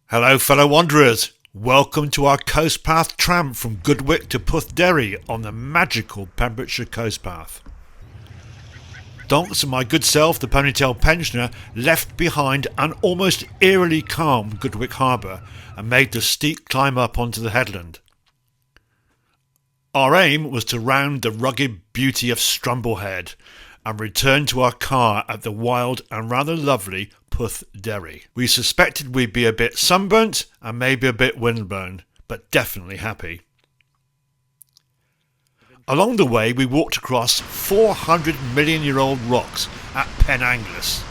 Hello fellow wanderers, welcome to our coast path tramp from Goodwick to Pwll Deri on the magical Pembrokeshire coast path. Donks and my good self, the ponytail pensioner, left behind an almost eerily calm Goodwick harbour and made the steep climb up onto the headland. Our aim was to round the rugged beauty of Strumblehead and return to our car at the wild and rather lovely Pwll Deri. We suspected we'd be a bit sunburnt and maybe a bit windblown, but definitely happy. Along the way we walked across 400 million year old rocks at Pen Anglas.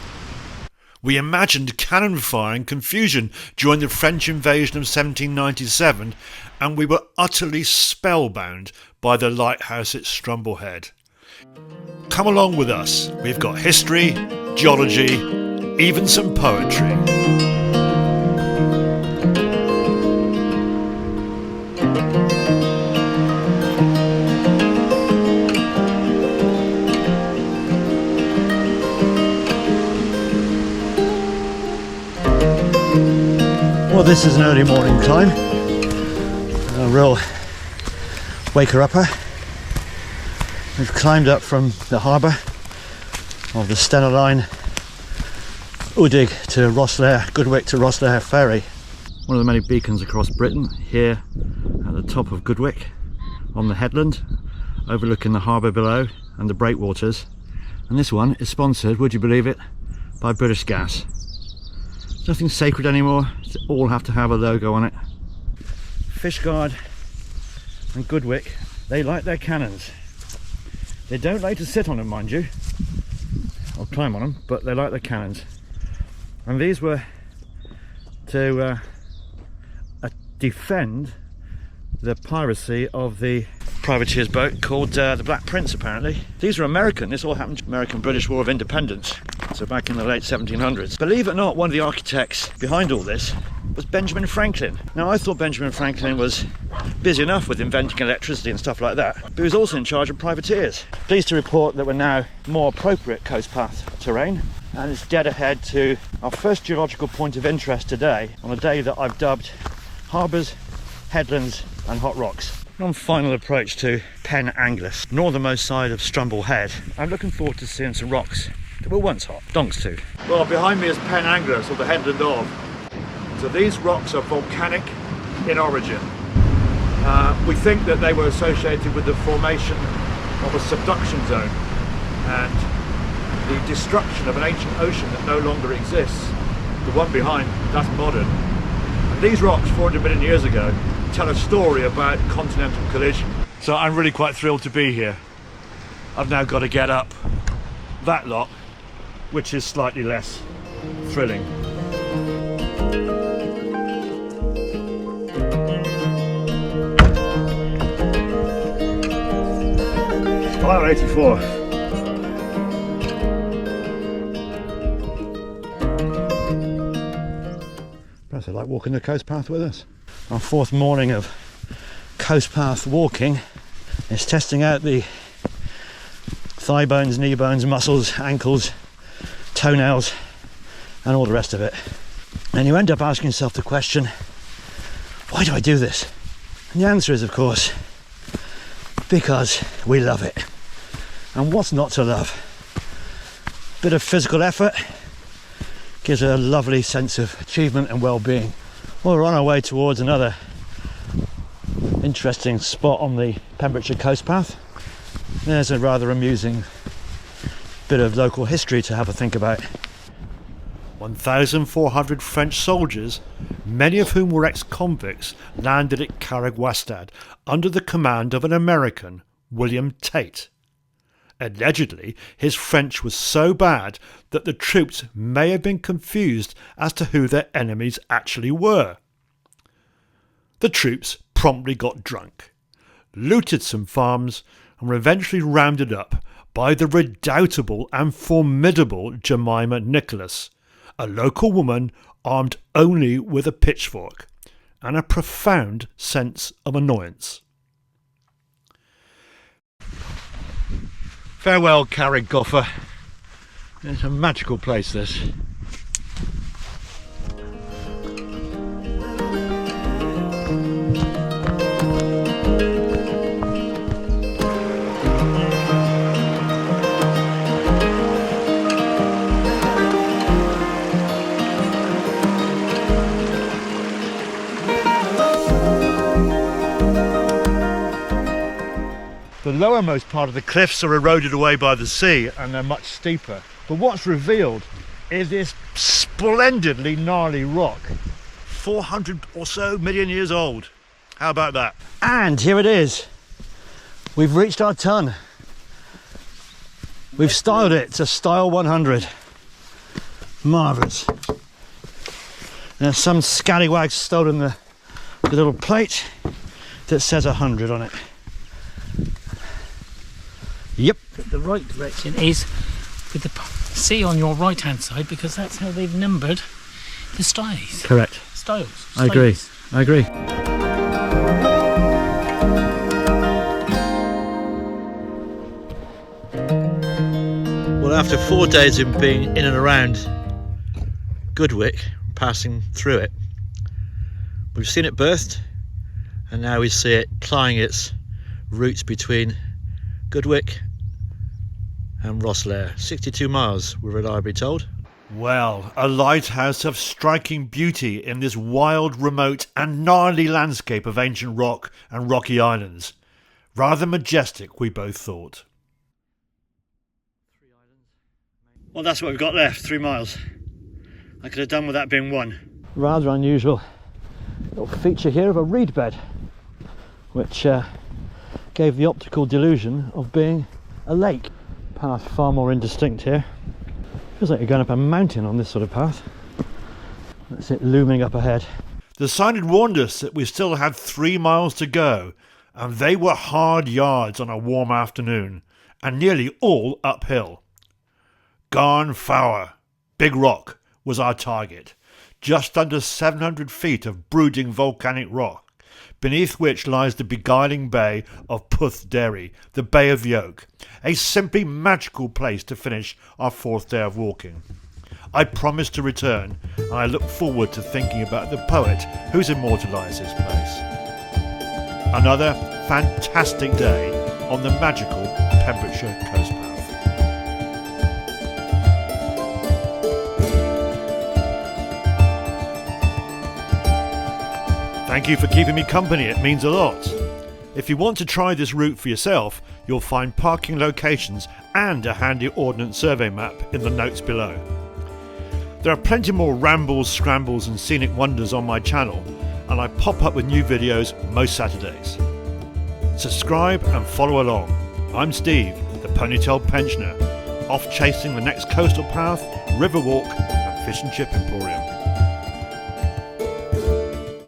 We imagined cannon fire and confusion during the French invasion of 1797, and we were utterly spellbound by the lighthouse at Strumblehead. Come along with us, we've got history, geology, even some poetry. Well, this is an early morning climb, a real waker-upper. We've climbed up from the harbour of the Stena Line, Udig to Rosslare, Goodwick to Rosslare ferry. One of the many beacons across Britain, here at the top of Goodwick on the headland, overlooking the harbour below and the breakwaters. And this one is sponsored, would you believe it, by British Gas. There's nothing sacred anymore, they all have to have a logo on it. Fishguard and Goodwick, they like their cannons. They don't like to sit on them, mind you, or climb on them, but they like their cannons. And these were to defend the piracy of the privateer's boat called the Black Prince, apparently. These were American. This all happened American-British War of Independence, so back in the late 1700s. Believe it or not, one of the architects behind all this was Benjamin Franklin. Now, I thought Benjamin Franklin was busy enough with inventing electricity and stuff like that, but he was also in charge of privateers. Pleased to report that we're now more appropriate coast path terrain, and it's dead ahead to our first geological point of interest today, on a day that I've dubbed harbours, headlands and hot rocks. On final approach to Pen Anglas, northernmost side of Strumblehead. I'm looking forward to seeing some rocks that were once hot. Donks too. Well, behind me is Pen Anglas, or the headland of. So these rocks are volcanic in origin. We think that they were associated with the formation of a subduction zone and the destruction of an ancient ocean that no longer exists. The one behind, that's modern. And these rocks 400 million years ago tell a story about continental collision. So I'm really quite thrilled to be here. I've now got to get up that lot, which is slightly less thrilling. Mile 84. Perhaps I'd like walking the coast path with us. Our fourth morning of coast path walking is testing out the thigh bones, knee bones, muscles, ankles, toenails and all the rest of it. And you end up asking yourself the question, why do I do this? And the answer is, of course, because we love it. And what's not to love? Bit of physical effort gives a lovely sense of achievement and well-being. Well, we're on our way towards another interesting spot on the Pembrokeshire coast path. There's a rather amusing bit of local history to have a think about. 1,400 French soldiers, many of whom were ex-convicts, landed at Carragwastad under the command of an American, William Tate. Allegedly, his French was so bad that the troops may have been confused as to who their enemies actually were. The troops promptly got drunk, looted some farms, and were eventually rounded up by the redoubtable and formidable Jemima Nicholas, a local woman armed only with a pitchfork and a profound sense of annoyance. Farewell, Carragwastad. It's a magical place, this. The lowermost part of the cliffs are eroded away by the sea and they're much steeper. But what's revealed is this splendidly gnarly rock, 400 or so million years old. How about that? And here it is. We've reached our ton. We've styled it to Style 100. Marvellous. There's some scallywags stolen the little plate that says 100 on it. Yep. The right direction is with the sea on your right hand side, because that's how they've numbered the styles. Correct. Styles. I agree. I agree. Well, after 4 days of being in and around Goodwick, passing through it, we've seen it birthed, and now we see it plying its routes between Goodwick and Rosslare. 62 miles, we're reliably told. Well, a lighthouse of striking beauty in this wild, remote and gnarly landscape of ancient rock and rocky islands. Rather majestic, we both thought. Well, that's what we've got left, 3 miles. I could have done with that being 1. Rather unusual little feature here of a reed bed, which gave the optical delusion of being a lake. Path far more indistinct here. Feels like you're going up a mountain on this sort of path. That's it looming up ahead. The sign had warned us that we still had 3 miles to go, and they were hard yards on a warm afternoon, and nearly all uphill. Garn Fower, Big Rock, was our target. Just under 700 feet of brooding volcanic rock, beneath which lies the beguiling bay of Pwll Deri, the Bay of the Oak, a simply magical place to finish our 4th day of walking. I promised to return, and I look forward to thinking about the poet who's immortalised this place. Another fantastic day on the magical Pembrokeshire coast path. Thank you for keeping me company, it means a lot. If you want to try this route for yourself, you'll find parking locations and a handy Ordnance Survey map in the notes below. There are plenty more rambles, scrambles and scenic wonders on my channel, and I pop up with new videos most Saturdays. Subscribe and follow along. I'm Steve, the ponytailed pensioner, off chasing the next coastal path, river walk and fish and chip emporium.